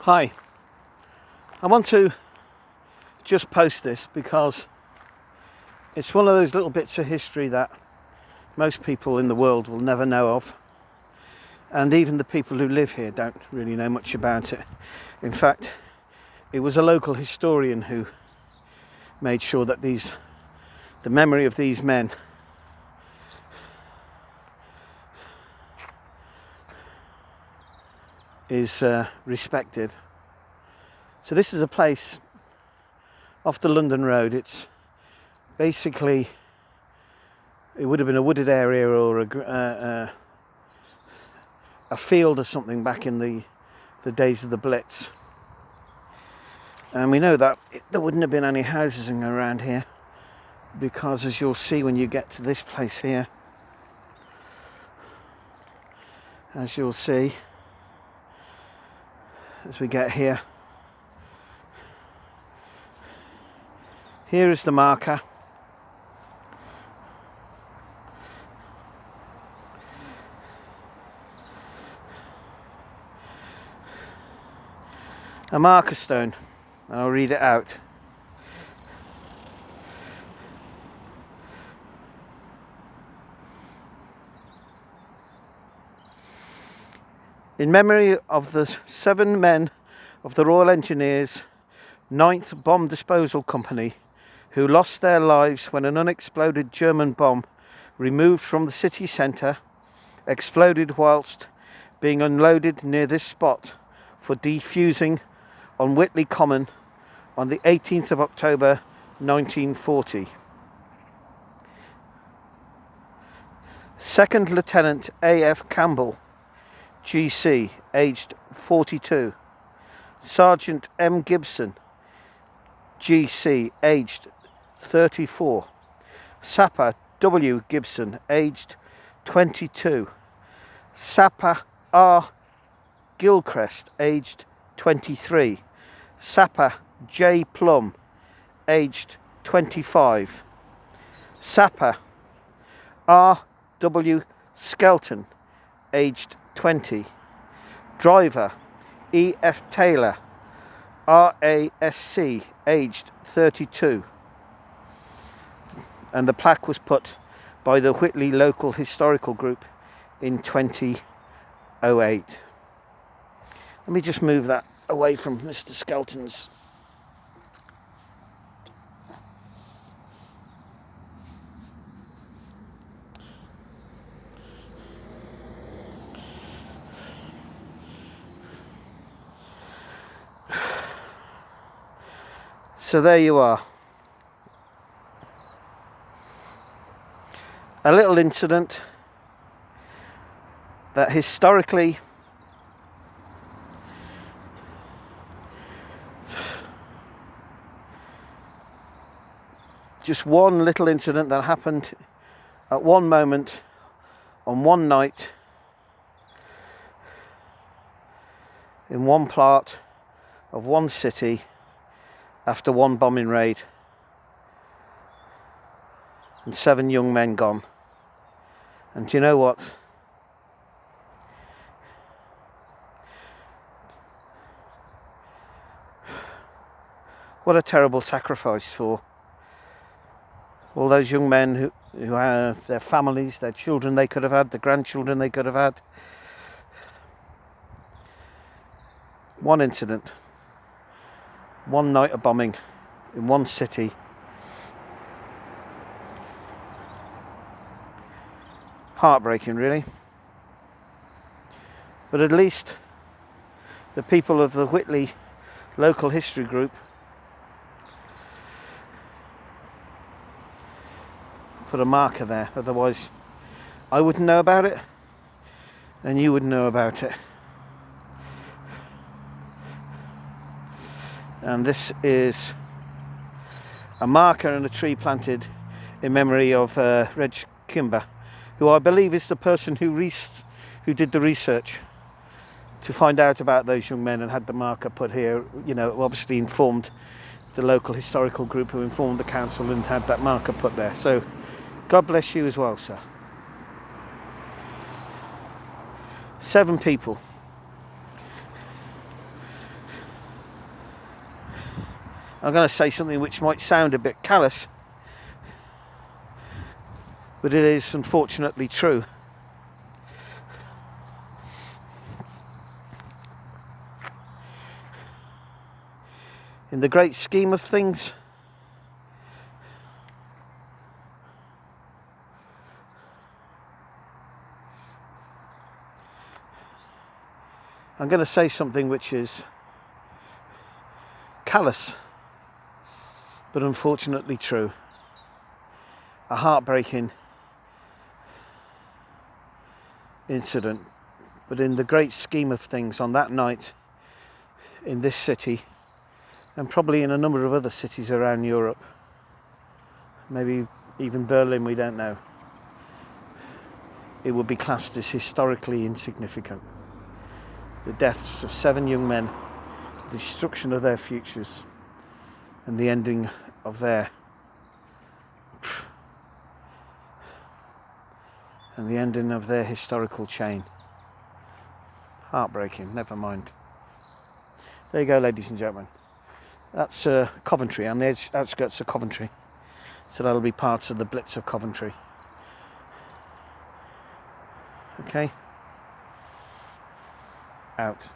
Hi, I want to just post this because it's one of those little bits of history that most people in the world will never know of, and even the people who live here don't really know much about it. In fact, it was a local historian who made sure that the memory of these men is respected. So this is a place off the London Road. It's basically, it would have been a wooded area or a field or something back in the days of the Blitz. And we know that there wouldn't have been any houses around here because, as you'll see when you get to this place here, as you'll see as we get here, here is the marker. A marker stone, and I'll read it out. In memory of the 7 men of the Royal Engineers 9th Bomb Disposal Company who lost their lives when an unexploded German bomb removed from the city centre exploded whilst being unloaded near this spot for defusing on Whitley Common on the 18th of October 1940. Second Lieutenant A.F. Campbell, GC, aged 42. Sergeant M. Gibson, GC, aged 34. Sapper W. Gibson, aged 22. Sapper R. Gilchrist, aged 23. Sapper J. Plum, aged 25. Sapper R. W. Skelton, aged 20. Driver E. F. Taylor, RASC, aged 32. And the plaque was put by the Whitley Local Historical Group in 2008. Let me just move that away from Mr. Skelton's. So there you are. A little incident that historically just one little incident that happened at one moment on one night in one part of one city after one bombing raid, and 7 young men gone. And do you know what? What a terrible sacrifice for all those young men who have their families, their children they could have had, the grandchildren they could have had. One incident, one night of bombing in one city. Heartbreaking, really. But at least the people of the Whitley Local History Group put a marker there, otherwise I wouldn't know about it and you wouldn't know about it. And this is a marker and a tree planted in memory of Reg Kimber, who I believe is the person who did the research to find out about those young men and had the marker put here. You know, obviously informed the local historical group, who informed the council and had that marker put there. So God bless you as well, sir. 7 people I'm going to say something which might sound a bit callous, but it is unfortunately true. In the great scheme of things, I'm going to say something which is callous, but unfortunately true. A heartbreaking incident, but in the great scheme of things, on that night in this city, and probably in a number of other cities around Europe, maybe even Berlin, we don't know, it would be classed as historically insignificant. The deaths of 7 young men, the destruction of their futures, and the ending of their historical chain. Heartbreaking, never mind. There you go, ladies and gentlemen. That's Coventry, on the outskirts of Coventry. So that'll be parts of the Blitz of Coventry. Okay? Out.